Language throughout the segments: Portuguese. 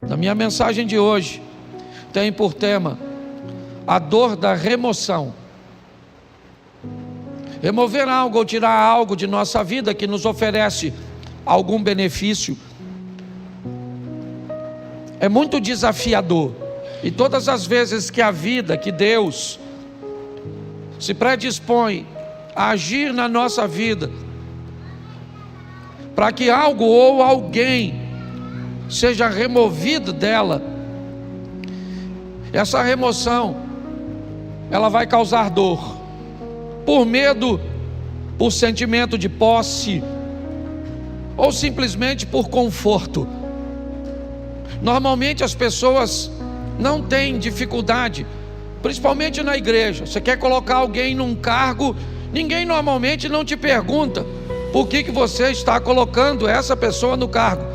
Na minha mensagem de hoje, tem por tema a dor da remoção. Remover algo ou tirar algo de nossa vida que nos oferece algum benefício é muito desafiador. E todas as vezes que a vida, que Deus se predispõe a agir na nossa vida, para que algo ou alguém seja removido dela, essa remoção, ela vai causar dor, por medo, por sentimento de posse, ou simplesmente por conforto. Normalmente as pessoas não têm dificuldade, principalmente na igreja. Você quer colocar alguém num cargo, ninguém normalmente não te pergunta por que você está colocando essa pessoa no cargo.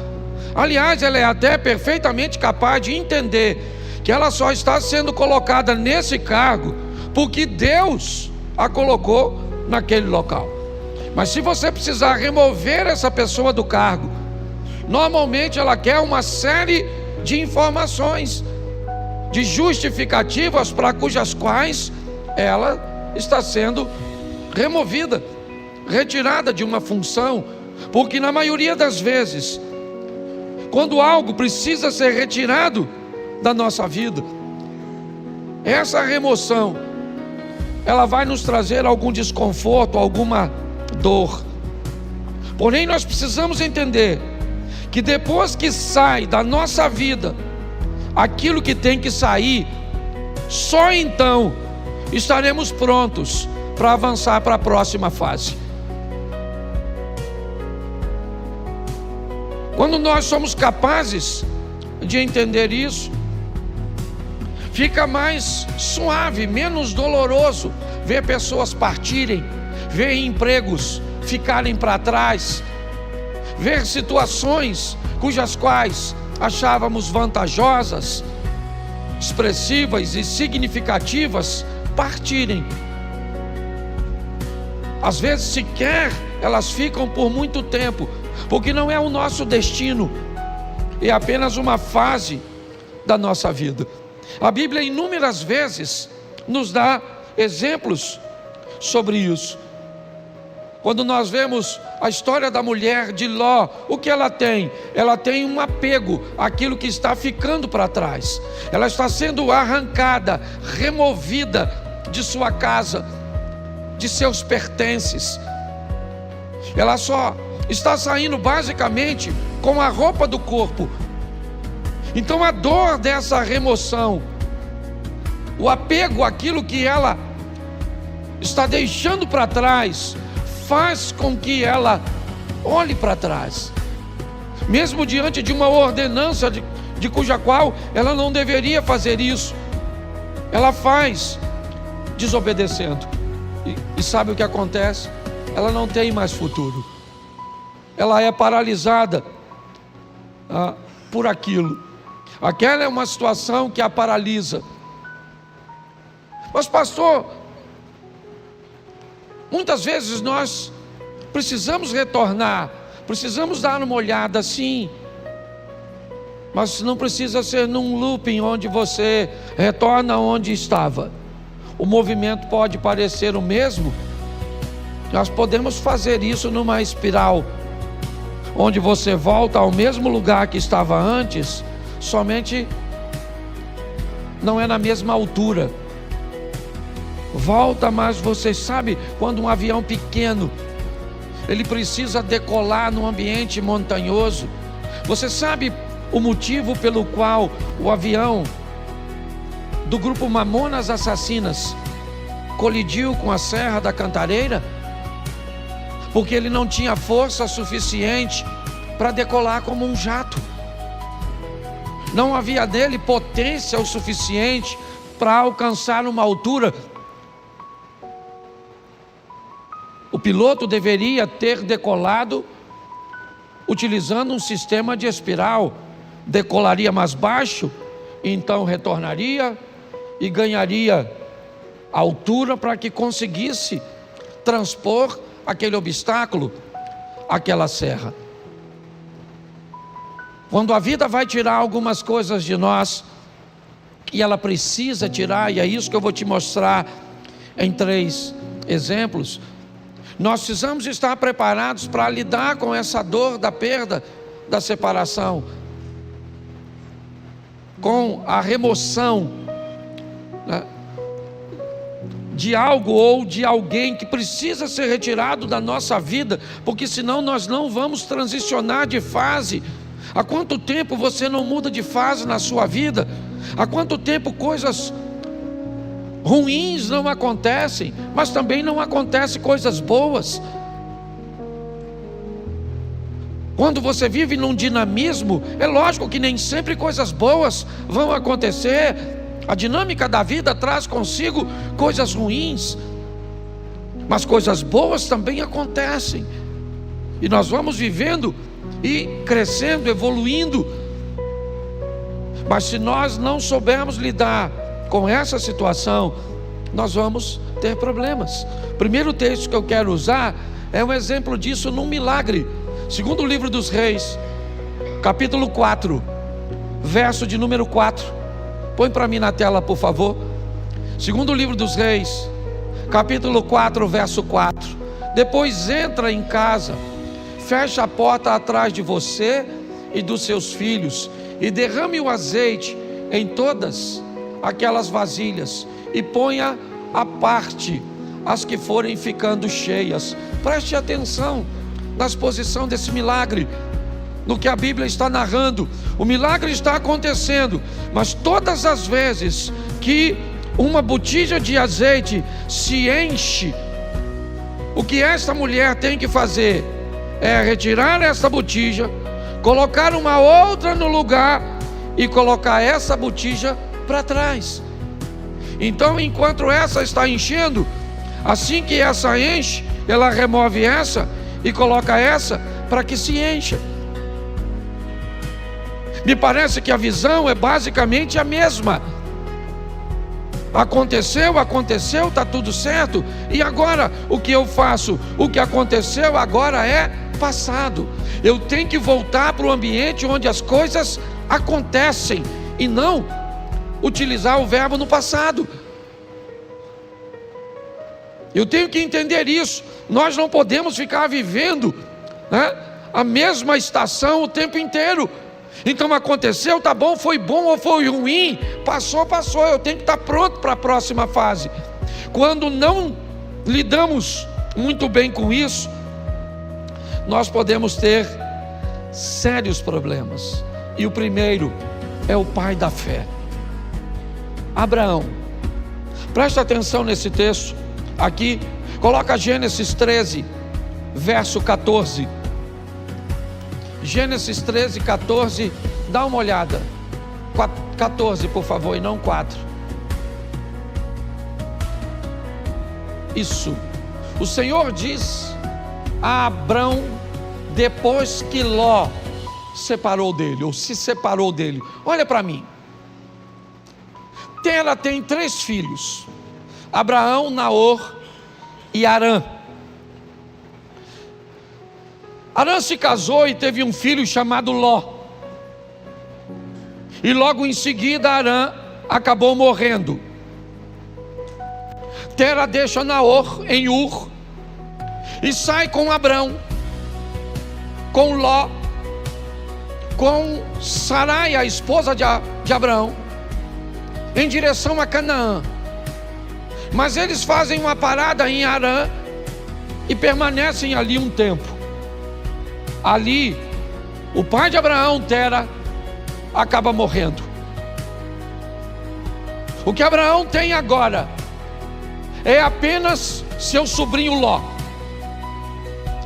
Aliás, ela é até perfeitamente capaz de entender que ela só está sendo colocada nesse cargo porque Deus a colocou naquele local. Mas se você precisar remover essa pessoa do cargo, normalmente ela quer uma série de informações, de justificativas para cujas quais ela está sendo removida, retirada de uma função, porque na maioria das vezes, quando algo precisa ser retirado da nossa vida, essa remoção, ela vai nos trazer algum desconforto, alguma dor. Porém, nós precisamos entender que depois que sai da nossa vida aquilo que tem que sair, só então estaremos prontos para avançar para a próxima fase. Quando nós somos capazes de entender isso, fica mais suave, menos doloroso ver pessoas partirem, ver empregos ficarem para trás, ver situações cujas quais achávamos vantajosas, expressivas e significativas partirem. Às vezes sequer elas ficam por muito tempo, porque não é o nosso destino, é apenas uma fase da nossa vida. A Bíblia inúmeras vezes nos dá exemplos sobre isso. Quando nós vemos a história da mulher de Ló, o que ela tem? Ela tem um apego àquilo que está ficando para trás. Ela está sendo arrancada, removida de sua casa, de seus pertences. Ela só está saindo basicamente com a roupa do corpo. Então a dor dessa remoção, o apego àquilo que ela está deixando para trás, faz com que ela olhe para trás, mesmo diante de uma ordenança de cuja qual ela não deveria fazer isso, ela faz desobedecendo, e sabe o que acontece? Ela não tem mais futuro, ela é paralisada por aquilo. Aquela é uma situação que a paralisa. Mas pastor, muitas vezes nós precisamos retornar, precisamos dar uma olhada, sim, mas não precisa ser num looping onde você retorna onde estava. O movimento pode parecer o mesmo, nós podemos fazer isso numa espiral, onde você volta ao mesmo lugar que estava antes, somente não é na mesma altura. Volta, mas você sabe, quando um avião pequeno, ele precisa decolar num ambiente montanhoso, você sabe o motivo pelo qual o avião do grupo Mamonas Assassinas colidiu com a Serra da Cantareira? Porque ele não tinha força suficiente para decolar como um jato. Não havia nele potência o suficiente para alcançar uma altura. O piloto deveria ter decolado utilizando um sistema de espiral. Decolaria mais baixo, então retornaria e ganharia altura para que conseguisse transpor aquele obstáculo, aquela serra. Quando a vida vai tirar algumas coisas de nós, e ela precisa tirar, e é isso que eu vou te mostrar em 3 exemplos, nós precisamos estar preparados para lidar com essa dor da perda, da separação, com a remoção, né, de algo ou de alguém que precisa ser retirado da nossa vida, porque senão nós não vamos transicionar de fase. Há quanto tempo você não muda de fase na sua vida? Há quanto tempo coisas ruins não acontecem, mas também não acontecem coisas boas? Quando você vive num dinamismo, é lógico que nem sempre coisas boas vão acontecer. A dinâmica da vida traz consigo coisas ruins, mas coisas boas também acontecem, e nós vamos vivendo e crescendo, evoluindo. Mas se nós não soubermos lidar com essa situação, nós vamos ter problemas. O primeiro texto que eu quero usar é um exemplo disso num milagre. Segundo livro dos Reis, capítulo 4, verso de número 4. Põe para mim na tela, por favor. Segundo livro dos Reis, capítulo 4, verso 4. Depois entra em casa, fecha a porta atrás de você e dos seus filhos, e derrame o azeite em todas aquelas vasilhas, e ponha à parte as que forem ficando cheias. Preste atenção na exposição desse milagre, no que a Bíblia está narrando. O milagre está acontecendo, mas todas as vezes que uma botija de azeite se enche, o que esta mulher tem que fazer é retirar essa botija, colocar uma outra no lugar e colocar essa botija para trás. Então, enquanto essa está enchendo, assim que essa enche, ela remove essa e coloca essa para que se encha. Me parece que a visão é basicamente a mesma. Aconteceu, está tudo certo. E agora, o que eu faço? O que aconteceu agora é passado. Eu tenho que voltar para o ambiente onde as coisas acontecem, e não utilizar o verbo no passado. Eu tenho que entender isso. Nós não podemos ficar vivendo, né, a mesma estação o tempo inteiro. Então aconteceu, tá bom, foi bom ou foi ruim, passou, eu tenho que estar pronto para a próxima fase. Quando não lidamos muito bem com isso, nós podemos ter sérios problemas. E o primeiro é o pai da fé, Abraão. Presta atenção nesse texto aqui, coloca Gênesis 13, verso 14. Gênesis 13, 14, dá uma olhada. 14, por favor, e não 4. Isso. O Senhor diz a Abrão, depois que Ló separou dele, ou se separou dele: olha para mim. Tera tem 3 filhos: Abraão, Naor e Harã. Harã se casou e teve um filho chamado Ló. E logo em seguida Harã acabou morrendo. Tera deixa Naor em Ur e sai com Abrão, com Ló, com Sarai, a esposa de Abraão, em direção a Canaã. Mas eles fazem uma parada em Harã e permanecem ali um tempo. Ali, o pai de Abraão, Tera, acaba morrendo. O que Abraão tem agora é apenas seu sobrinho Ló.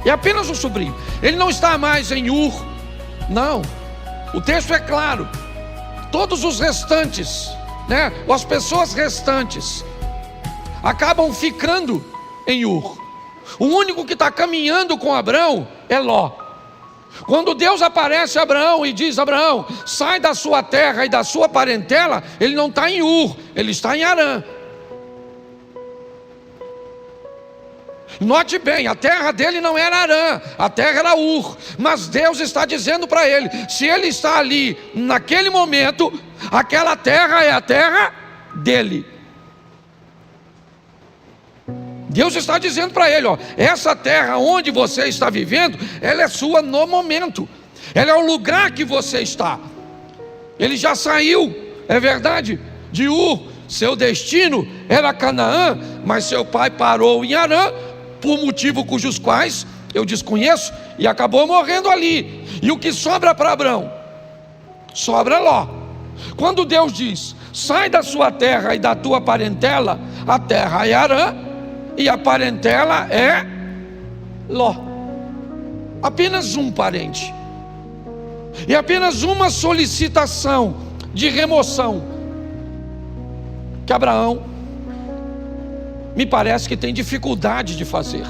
É apenas um sobrinho. Ele não está mais em Ur. Não. O texto é claro. Todos os restantes, né, ou as pessoas restantes, acabam ficando em Ur. O único que está caminhando com Abraão é Ló. Quando Deus aparece a Abraão e diz: Abraão, sai da sua terra e da sua parentela, ele não está em Ur, ele está em Harã. Note bem, a terra dele não era Harã, a terra era Ur. Mas Deus está dizendo para ele: se ele está ali naquele momento, aquela terra é a terra dele. Deus está dizendo para ele: ó, essa terra onde você está vivendo, ela é sua no momento. Ela é o lugar que você está. Ele já saiu, é verdade, de Ur. Seu destino era Canaã, mas seu pai parou em Harã, por motivo cujos quais eu desconheço, e acabou morrendo ali. E o que sobra para Abrão? Sobra Ló. Quando Deus diz: sai da sua terra e da tua parentela, a terra é Harã e a parentela é Ló. Apenas um parente. E apenas uma solicitação de remoção que Abraão, me parece que tem dificuldade de fazer.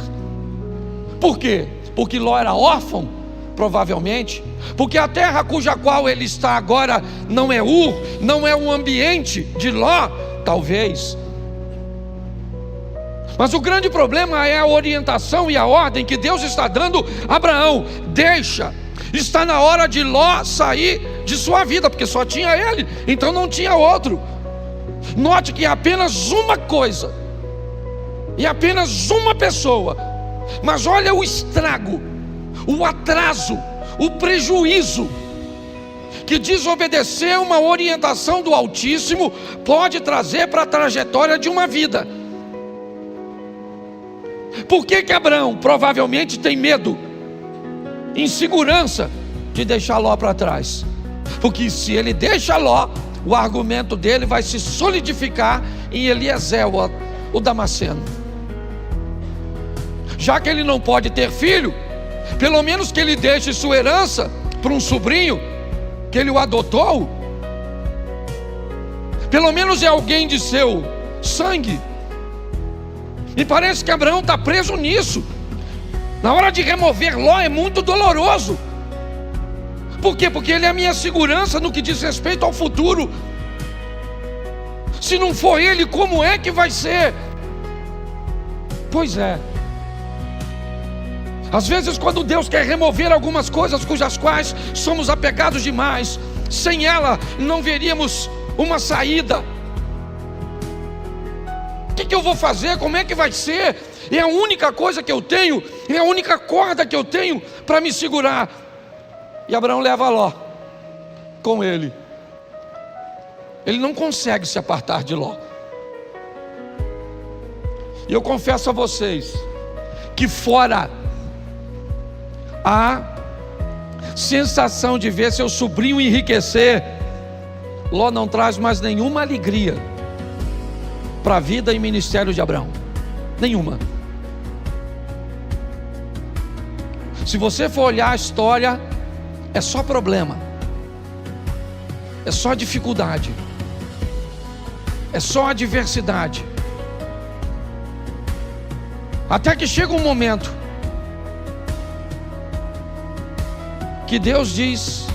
Por quê? Porque Ló era órfão, provavelmente. Porque a terra cuja qual ele está agora não é Ur, não é um ambiente de Ló, talvez. Mas o grande problema é a orientação e a ordem que Deus está dando a Abraão: deixa, está na hora de Ló sair de sua vida, porque só tinha ele, então não tinha outro. Note que é apenas uma coisa, e apenas uma pessoa, mas olha o estrago, o atraso, o prejuízo que desobedecer uma orientação do Altíssimo pode trazer para a trajetória de uma vida. Por que Abraão provavelmente tem medo, insegurança de deixar Ló para trás? Porque se ele deixa Ló, o argumento dele vai se solidificar em Eliezer, o Damasceno. Já que ele não pode ter filho, pelo menos que ele deixe sua herança para um sobrinho que ele o adotou. Pelo menos é alguém de seu sangue. E parece que Abraão está preso nisso. Na hora de remover Ló é muito doloroso. Por quê? Porque ele é a minha segurança no que diz respeito ao futuro. Se não for ele, como é que vai ser? Pois é. Às vezes, quando Deus quer remover algumas coisas cujas quais somos apegados demais, sem ela não veríamos uma saída. O que eu vou fazer? Como é que vai ser? É a única coisa que eu tenho, é a única corda que eu tenho para me segurar. E Abraão leva Ló com ele. Ele não consegue se apartar de Ló. E eu confesso a vocês que fora a sensação de ver seu sobrinho enriquecer, Ló não traz mais nenhuma alegria para a vida e ministério de Abraão. Nenhuma. Se você for olhar a história, é só problema, é só dificuldade, é só adversidade. Até que chega um momento que Deus diz: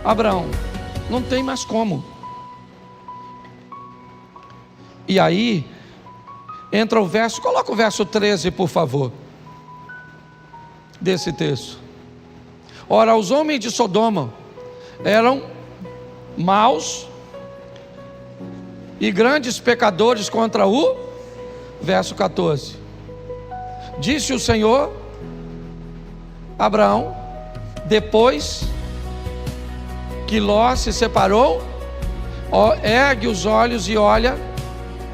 Abraão, não tem mais como. E aí entra o verso, coloca o verso 13 por favor, desse texto. Ora, os homens de Sodoma eram maus e grandes pecadores contra o verso 14. Disse o Senhor a Abraão, depois que Ló se separou: ergue os olhos e olha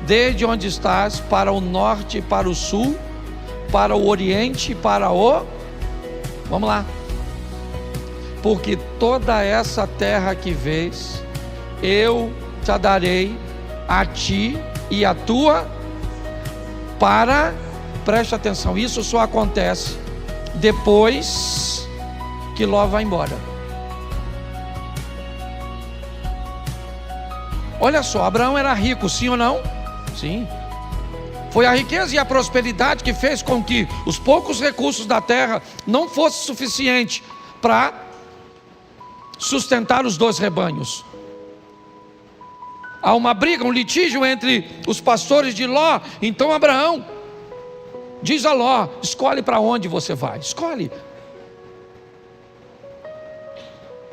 desde onde estás para o norte e para o sul, para o oriente e para o... Vamos lá. Porque toda essa terra que vês, eu te a darei a ti e a tua para... Preste atenção, isso só acontece depois que Ló vai embora. Olha só, Abraão era rico, sim ou não? Sim. Foi a riqueza e a prosperidade que fez com que os poucos recursos da terra não fossem suficientes para sustentar os dois rebanhos. Há uma briga, um litígio entre os pastores de Ló. Então Abraão Diz a Ló: escolhe para onde você vai, escolhe.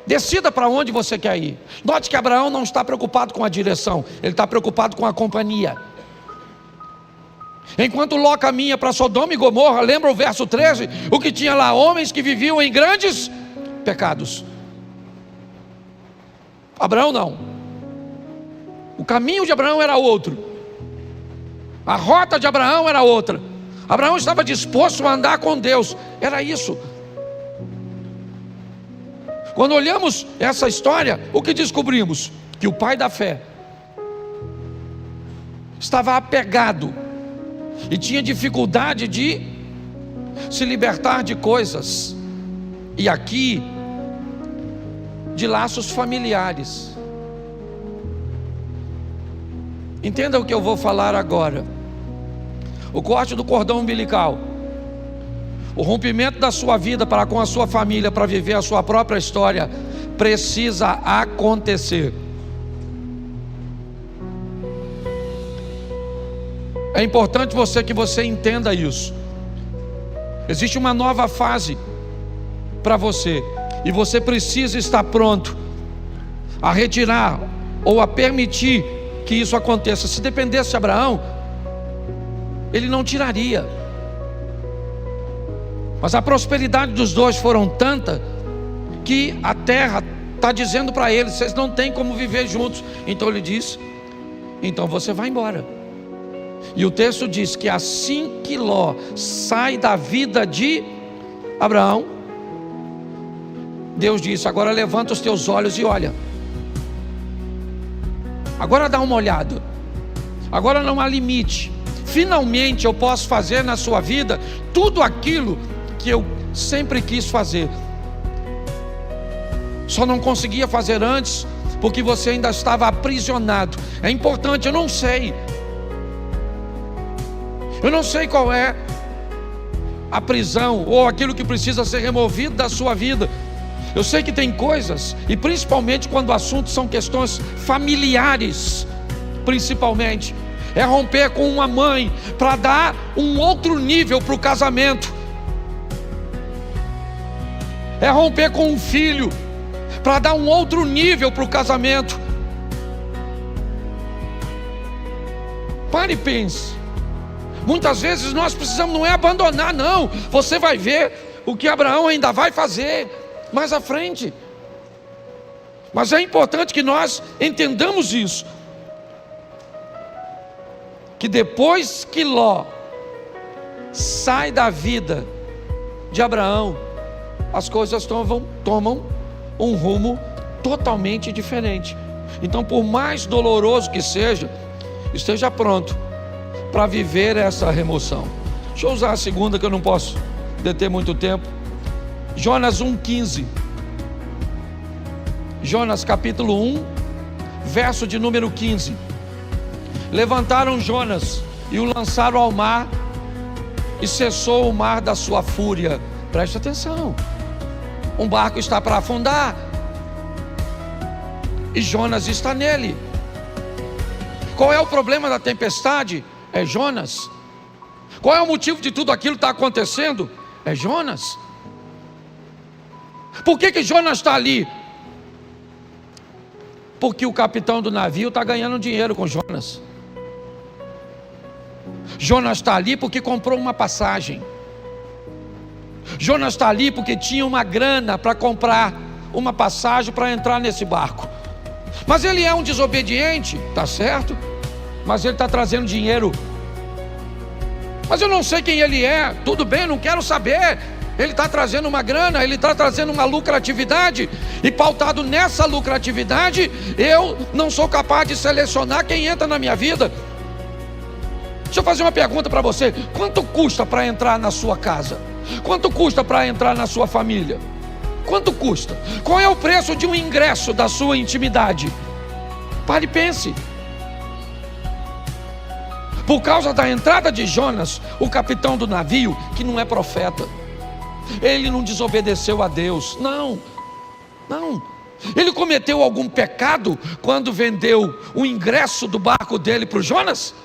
Decida para onde você quer ir. Note que Abraão não está preocupado com a direção, ele está preocupado com a companhia. Enquanto Ló caminha para Sodoma e Gomorra, lembra o verso 13? O que tinha lá? Homens que viviam em grandes pecados. Abraão não. O caminho de Abraão era outro. A rota de Abraão era outra. Abraão estava disposto a andar com Deus. Era isso. Quando olhamos essa história, o que descobrimos? Que o pai da fé estava apegado e tinha dificuldade de se libertar de coisas, e aqui de laços familiares. Entenda o que eu vou falar agora. O corte do cordão umbilical, o rompimento da sua vida para com a sua família, para viver a sua própria história, precisa acontecer. É importante que você entenda isso. Existe uma nova fase para você, e você precisa estar pronto a retirar ou a permitir que isso aconteça. Se dependesse de Abraão, ele não tiraria. Mas a prosperidade dos dois foram tanta que a terra está dizendo para eles: vocês não têm como viver juntos. Então ele diz: então você vai embora. E o texto diz que assim que Ló sai da vida de Abraão, Deus disse: agora levanta os teus olhos e olha. Agora dá uma olhada. Agora não há limite. Finalmente eu posso fazer na sua vida tudo aquilo que eu sempre quis fazer. Só não conseguia fazer antes porque você ainda estava aprisionado. É importante, eu não sei qual é a prisão ou aquilo que precisa ser removido da sua vida. Eu sei que tem coisas, e principalmente quando o assunto são questões familiares, principalmente, é romper com uma mãe para dar um outro nível para o casamento. É romper com um filho para dar um outro nível para o casamento. Pare e pense. Muitas vezes nós precisamos, não é abandonar, não. Você vai ver o que Abraão ainda vai fazer mais à frente. Mas é importante que nós entendamos isso, que depois que Ló sai da vida de Abraão, as coisas tomam um rumo totalmente diferente. Então, por mais doloroso que seja, esteja pronto para viver essa remoção. Deixa eu usar a segunda, que eu não posso deter muito tempo. Jonas 1,15. Jonas capítulo 1, verso de número 15. Levantaram Jonas e o lançaram ao mar, e cessou o mar da sua fúria. Preste atenção. Um barco está para afundar e Jonas está nele. Qual é o problema da tempestade? É Jonas. Qual é o motivo de tudo aquilo que está acontecendo? É Jonas. Por que Jonas está ali? Porque o capitão do navio está ganhando dinheiro com Jonas. Jonas está ali porque comprou uma passagem. Jonas está ali porque tinha uma grana para comprar uma passagem para entrar nesse barco. Mas ele é um desobediente, tá certo? Mas ele está trazendo dinheiro. Mas eu não sei quem ele é. Tudo bem, não quero saber. Ele está trazendo uma grana, ele está trazendo uma lucratividade, e pautado nessa lucratividade, eu não sou capaz de selecionar quem entra na minha vida. Deixa eu fazer uma pergunta para você: quanto custa para entrar na sua casa? Quanto custa para entrar na sua família? Quanto custa? Qual é o preço de um ingresso da sua intimidade? Pare e pense. Por causa da entrada de Jonas, o capitão do navio, que não é profeta, ele não desobedeceu a Deus, não. Ele cometeu algum pecado quando vendeu o ingresso do barco dele para o Jonas?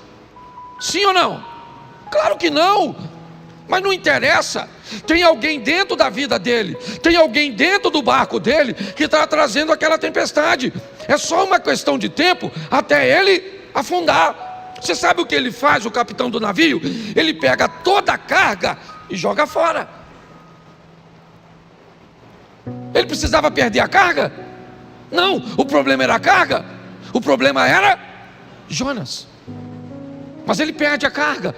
Sim ou não? Claro que não. Mas não interessa, tem alguém dentro da vida dele, tem alguém dentro do barco dele que está trazendo aquela tempestade. É só uma questão de tempo até ele afundar. Você sabe o que ele faz, o capitão do navio? Ele pega toda a carga e joga fora. Ele precisava perder a carga? Não, o problema era a carga, o problema era Jonas. Mas ele perde a carga.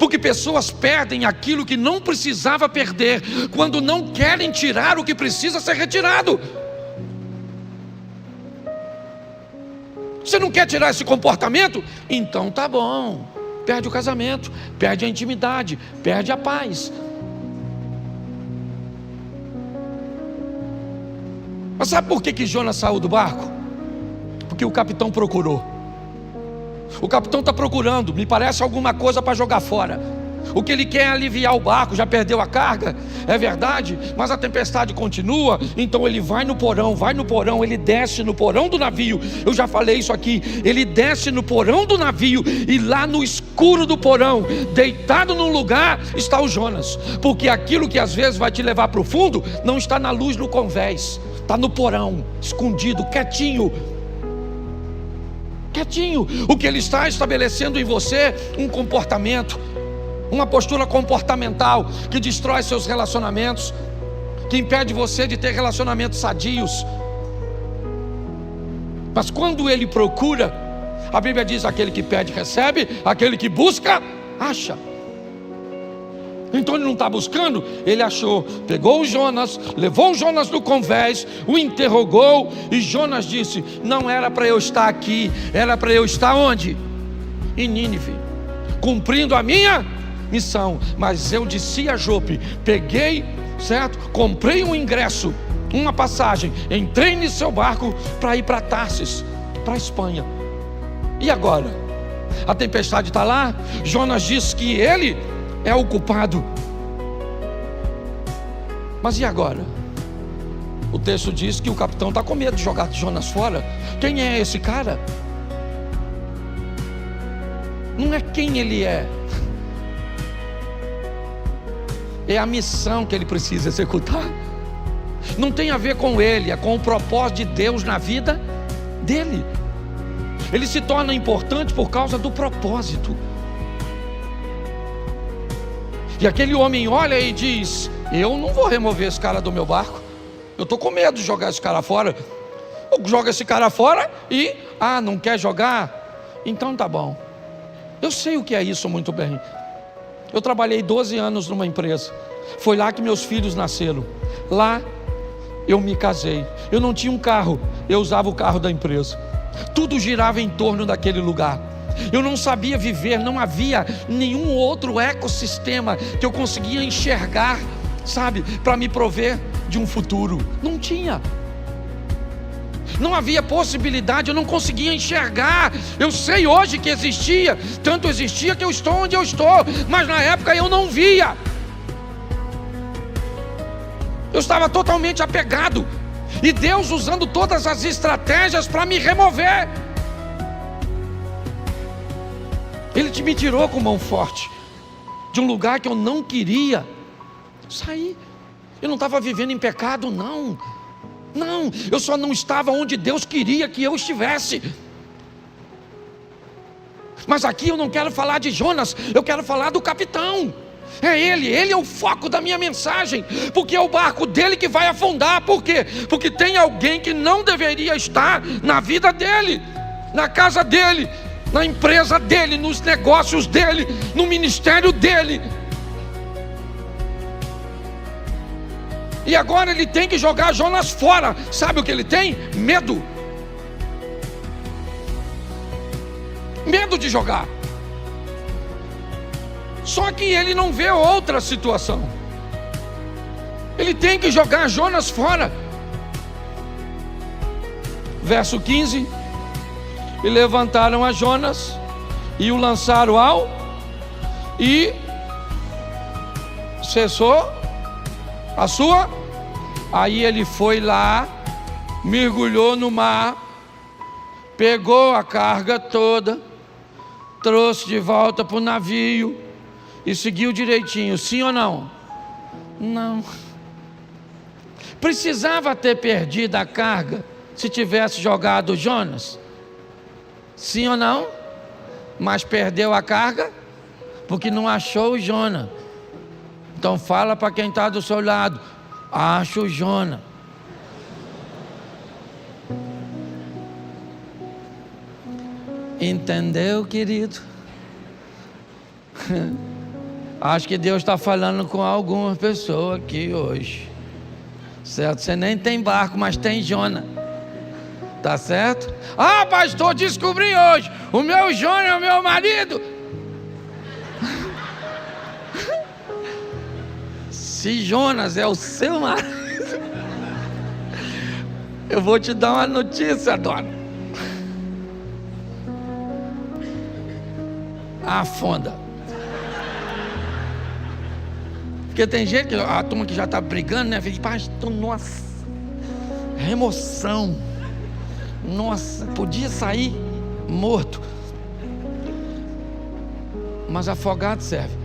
Porque pessoas perdem aquilo que não precisava perder quando não querem tirar o que precisa ser retirado. Você não quer tirar esse comportamento? Então tá bom. Perde o casamento, perde a intimidade, perde a paz. Mas sabe por que Jonas saiu do barco? Porque o capitão procurou. O capitão está procurando, me parece, alguma coisa para jogar fora. O que ele quer é aliviar o barco, já perdeu a carga, é verdade, mas a tempestade continua. Então ele vai no porão, ele desce no porão do navio. Eu já falei isso aqui, ele desce no porão do navio, e lá no escuro do porão, deitado num lugar, está o Jonas. Porque aquilo que às vezes vai te levar para o fundo, não está na luz no convés, está no porão, escondido, quietinho. O que ele está estabelecendo em você, um comportamento, uma postura comportamental que destrói seus relacionamentos, que impede você de ter relacionamentos sadios. Mas quando ele procura, a Bíblia diz: aquele que pede recebe, aquele que busca acha. Então ele não está buscando, ele achou. Pegou o Jonas, levou o Jonas no convés, o interrogou, e Jonas disse: não era para eu estar aqui, era para eu estar onde? Em Nínive, cumprindo a minha missão. Mas eu desci a Jope, peguei, certo? Comprei um ingresso, uma passagem, entrei no seu barco para ir para Tarsis, para a Espanha. E agora? A tempestade está lá. Jonas diz que ele é o culpado. Mas e agora? O texto diz que o capitão está com medo de jogar Jonas fora. Quem é esse cara? Não é quem ele é a missão que ele precisa executar. Não tem a ver com ele, é com o propósito de Deus na vida dele. Ele se torna importante por causa do propósito. E aquele homem olha e diz: eu não vou remover esse cara do meu barco, eu estou com medo de jogar esse cara fora. Eu jogo esse cara fora e, não quer jogar? Então tá bom. Eu sei o que é isso muito bem. Eu trabalhei 12 anos numa empresa, foi lá que meus filhos nasceram, lá eu me casei. Eu não tinha um carro, eu usava o carro da empresa. Tudo girava em torno daquele lugar. Eu não sabia viver, não havia nenhum outro ecossistema que eu conseguia enxergar, sabe, para me prover de um futuro. Não tinha. Não havia possibilidade, eu não conseguia enxergar. Eu sei hoje que existia, tanto existia que eu estou onde eu estou, mas na época eu não via. Eu estava totalmente apegado, e Deus usando todas as estratégias para me remover. Ele me tirou com mão forte de um lugar que eu não queria sair. Eu não estava vivendo em pecado, não, eu só não estava onde Deus queria que eu estivesse. Mas aqui eu não quero falar de Jonas, eu quero falar do capitão. É ele é o foco da minha mensagem, porque é o barco dele que vai afundar. Por quê? Porque tem alguém que não deveria estar na vida dele, na casa dele, na empresa dele, nos negócios dele, no ministério dele. E agora ele tem que jogar Jonas fora. Sabe o que ele tem? Medo. Medo de jogar. Só que ele não vê outra situação. Ele tem que jogar Jonas fora. Verso 15: e levantaram a Jonas e o lançaram ao, e cessou a sua. Aí ele foi lá, mergulhou no mar, pegou a carga toda, trouxe de volta para o navio, e seguiu direitinho, sim ou não? Não. Precisava ter perdido a carga se tivesse jogado Jonas? Sim ou não? Mas perdeu a carga porque não achou o Jonas. Então fala para quem está do seu lado: acha o Jonas. Entendeu, querido? Acho que Deus está falando com alguma pessoa aqui hoje, certo? Você nem tem barco, mas tem Jonas, tá certo? Ah, pastor, descobri hoje, o meu Jonas é o meu marido. Se Jonas é o seu marido, eu vou te dar uma notícia, dona. Afunda. Porque tem gente que a turma que já está brigando, né? Fica, pastor, nossa, remoção. Nossa, podia sair morto. Mas afogado serve.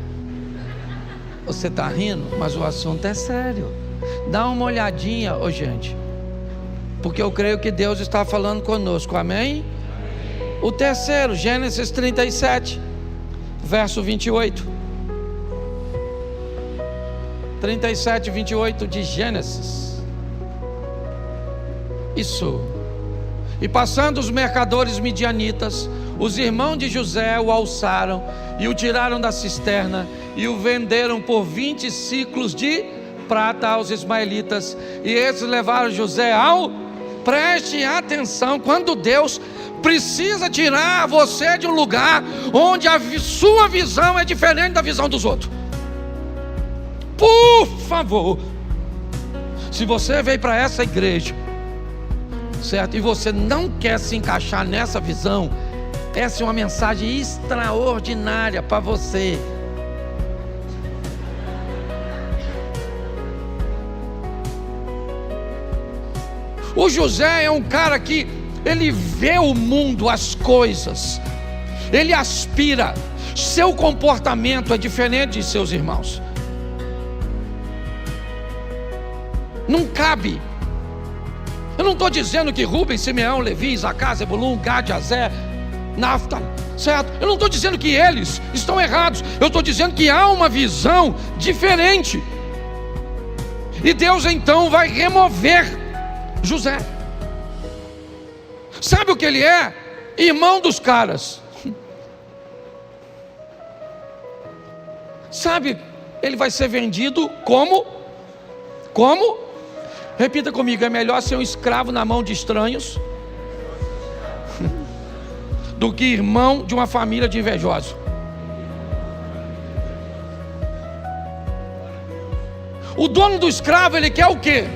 Você está rindo, mas o assunto é sério. Dá uma olhadinha, gente. Porque eu creio que Deus está falando conosco, amém? O terceiro, Gênesis 37, verso 28. 37, 28 de Gênesis. Isso. E passando os mercadores midianitas, os irmãos de José o alçaram e o tiraram da cisterna e o venderam por 20 ciclos de prata aos ismaelitas. E eles levaram José ao... Preste atenção, quando Deus precisa tirar você de um lugar onde a sua visão é diferente da visão dos outros. Por favor, se você veio para essa igreja, certo, e você não quer se encaixar nessa visão, essa é uma mensagem extraordinária para você. O José é um cara que ele vê o mundo, as coisas, ele aspira. Seu comportamento é diferente de seus irmãos. Não cabe. Eu não estou dizendo que Rubem, Simeão, Levi, Isacar, Zebulun, Gad, Azer, Naftali, certo? Eu não estou dizendo que eles estão errados. Eu estou dizendo que há uma visão diferente. E Deus então vai remover José. Sabe o que ele é? Irmão dos caras. Sabe, ele vai ser vendido como? Como? Repita comigo: é melhor ser um escravo na mão de estranhos do que irmão de uma família de invejosos. O dono do escravo, ele quer o quê?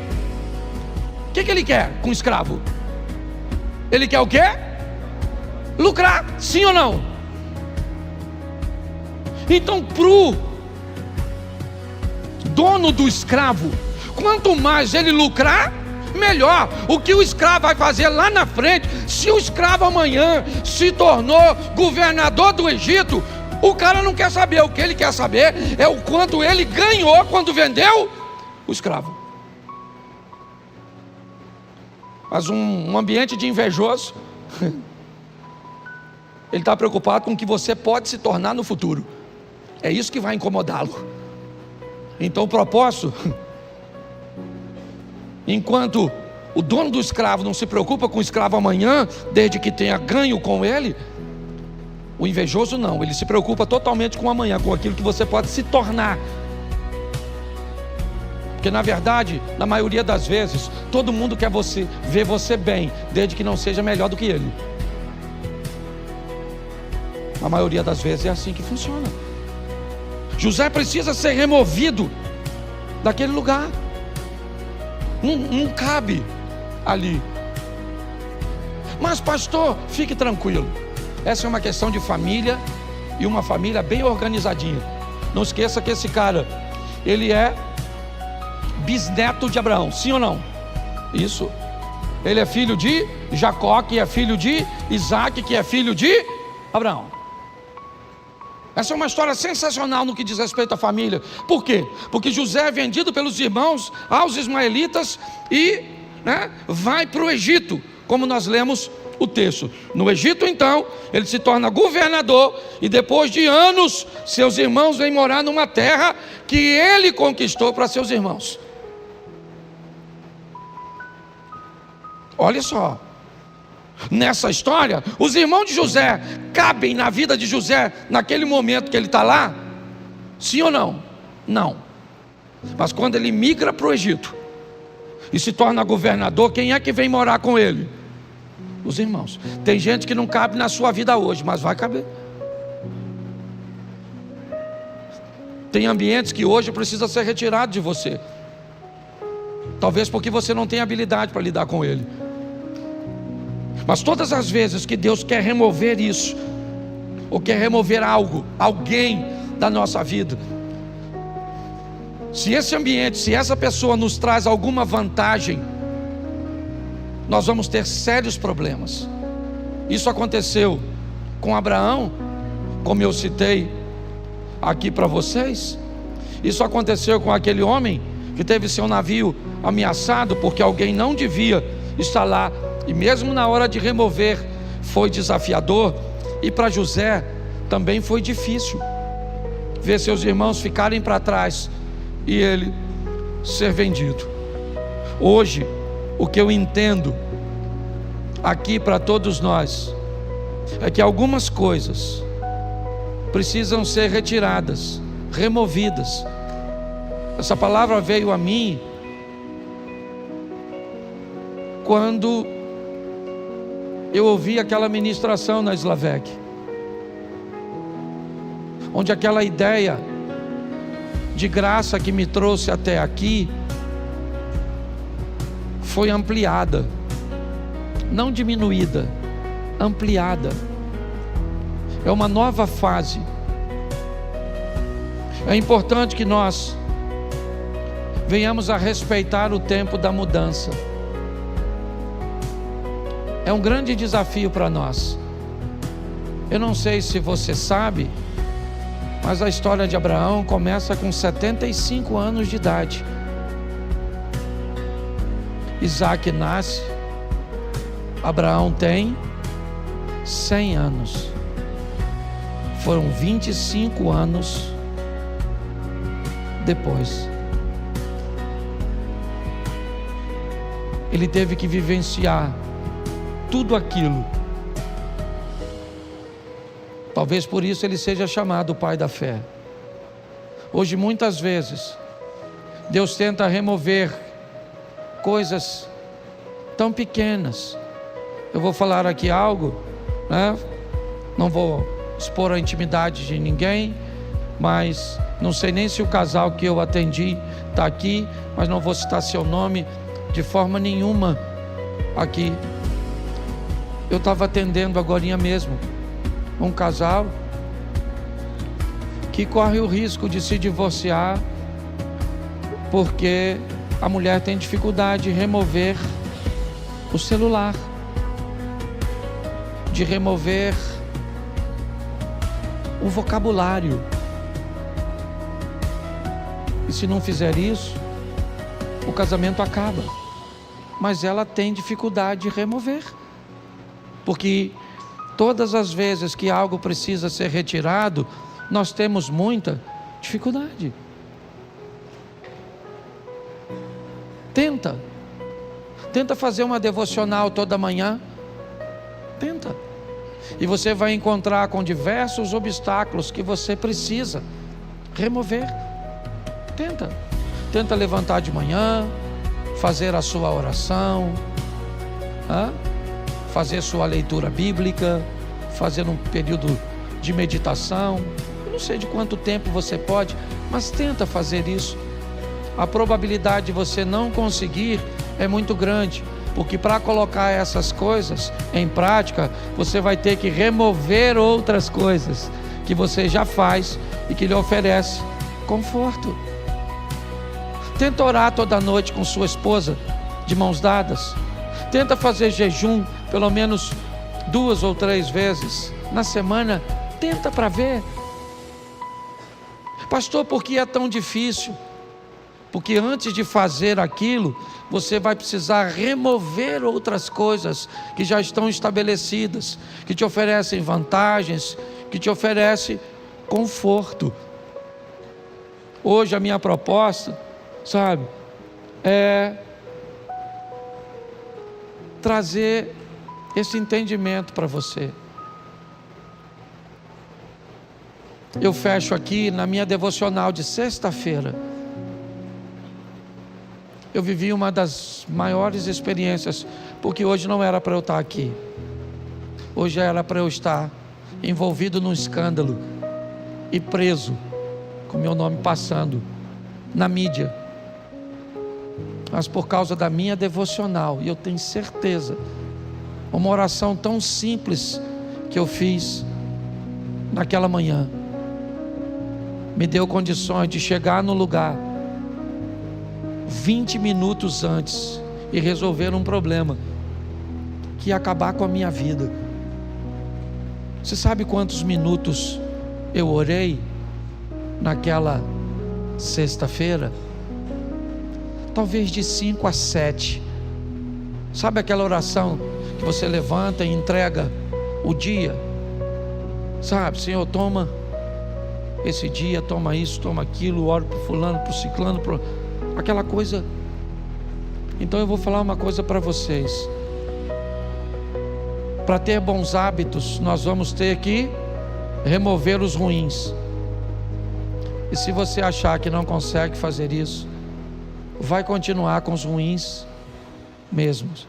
O que ele quer com o escravo? Ele quer o quê? Lucrar, sim ou não? Então, pro dono do escravo, quanto mais ele lucrar, melhor. O que o escravo vai fazer lá na frente? Se o escravo amanhã se tornou governador do Egito, o cara não quer saber. O que ele quer saber é o quanto ele ganhou quando vendeu o escravo. Mas um ambiente de invejoso, ele está preocupado com o que você pode se tornar no futuro. É isso que vai incomodá-lo. Então o propósito, enquanto o dono do escravo não se preocupa com o escravo amanhã, desde que tenha ganho com ele, o invejoso não, ele se preocupa totalmente com amanhã, com aquilo que você pode se tornar. Porque na verdade, na maioria das vezes, todo mundo quer ver você bem, desde que não seja melhor do que ele. Na maioria das vezes é assim que funciona. José precisa ser removido daquele lugar. Não cabe ali. Mas pastor, fique tranquilo. Essa é uma questão de família, e uma família bem organizadinha. Não esqueça que esse cara, ele é bisneto de Abraão, sim ou não? Isso. Ele é filho de Jacó, que é filho de Isaac, que é filho de Abraão. Essa é uma história sensacional no que diz respeito à família. Por quê? Porque José é vendido pelos irmãos aos ismaelitas e vai para o Egito, como nós lemos o texto. No Egito, então, ele se torna governador e depois de anos, seus irmãos vêm morar numa terra que ele conquistou para seus irmãos. Olha só, nessa história, os irmãos de José cabem na vida de José naquele momento que ele está lá? Sim ou não? Não. Mas quando ele migra para o Egito e se torna governador, quem é que vem morar com ele? Os irmãos. Tem gente que não cabe na sua vida hoje, mas vai caber. Tem ambientes que hoje precisa ser retirado de você, talvez porque você não tem habilidade para lidar com ele. Mas todas as vezes que Deus quer remover isso, ou quer remover algo, alguém da nossa vida, se esse ambiente, se essa pessoa nos traz alguma vantagem, nós vamos ter sérios problemas. Isso aconteceu com Abraão, como eu citei aqui para vocês. Isso aconteceu com aquele homem que teve seu navio ameaçado porque alguém não devia estar lá, e mesmo na hora de remover foi desafiador. E para José também foi difícil ver seus irmãos ficarem para trás e ele ser vendido. Hoje, o que eu entendo aqui para todos nós é que algumas coisas precisam ser retiradas, removidas. Essa palavra veio a mim quando eu ouvi aquela ministração na Slavec, onde aquela ideia de graça que me trouxe até aqui foi ampliada, não diminuída, ampliada. É uma nova fase. É importante que nós venhamos a respeitar o tempo da mudança. É um grande desafio para nós. Eu não sei se você sabe, mas a história de Abraão começa com 75 anos de idade. Isaac nasce, Abraão tem 100 anos. Foram 25 anos depois. Ele teve que vivenciar tudo aquilo. Talvez por isso ele seja chamado o pai da fé. Hoje, muitas vezes, Deus tenta remover coisas tão pequenas. Eu vou falar aqui algo, não vou expor a intimidade de ninguém, mas não sei nem se o casal que eu atendi está aqui, mas não vou citar seu nome de forma nenhuma aqui. Eu estava atendendo agorinha mesmo um casal que corre o risco de se divorciar porque a mulher tem dificuldade de remover o celular, de remover o vocabulário. E se não fizer isso, o casamento acaba. Mas ela tem dificuldade de remover, porque todas as vezes que algo precisa ser retirado, nós temos muita dificuldade. Tenta fazer uma devocional toda manhã. Tenta. E você vai encontrar com diversos obstáculos que você precisa remover. Tenta levantar de manhã, fazer a sua oração, fazer sua leitura bíblica, fazer um período de meditação. Eu não sei de quanto tempo você pode, mas tenta fazer isso. A probabilidade de você não conseguir é muito grande, porque para colocar essas coisas em prática, você vai ter que remover outras coisas que você já faz e que lhe oferece conforto. Tenta orar toda noite com sua esposa, de mãos dadas. Tenta fazer jejum pelo menos 2 ou 3 vezes na semana. Tenta para ver. Pastor, por que é tão difícil? Porque antes de fazer aquilo, você vai precisar remover outras coisas que já estão estabelecidas, que te oferecem vantagens, que te oferecem conforto. Hoje a minha proposta, sabe, é trazer esse entendimento para você. Eu fecho aqui na minha devocional de sexta-feira. Eu vivi uma das maiores experiências, porque hoje não era para eu estar aqui. Hoje era para eu estar envolvido num escândalo e preso, com meu nome passando na mídia. Mas por causa da minha devocional, e eu tenho certeza, uma oração tão simples que eu fiz naquela manhã, me deu condições de chegar no lugar 20 minutos antes e resolver um problema que ia acabar com a minha vida. Você sabe quantos minutos eu orei naquela sexta-feira? Talvez de 5 a 7. Sabe aquela oração que você levanta e entrega o dia? Sabe, Senhor, toma esse dia, toma isso, toma aquilo, oro para o fulano, para o ciclano, aquela coisa. Então eu vou falar uma coisa para vocês. Para ter bons hábitos, nós vamos ter que remover os ruins. E se você achar que não consegue fazer isso, vai continuar com os ruins mesmos.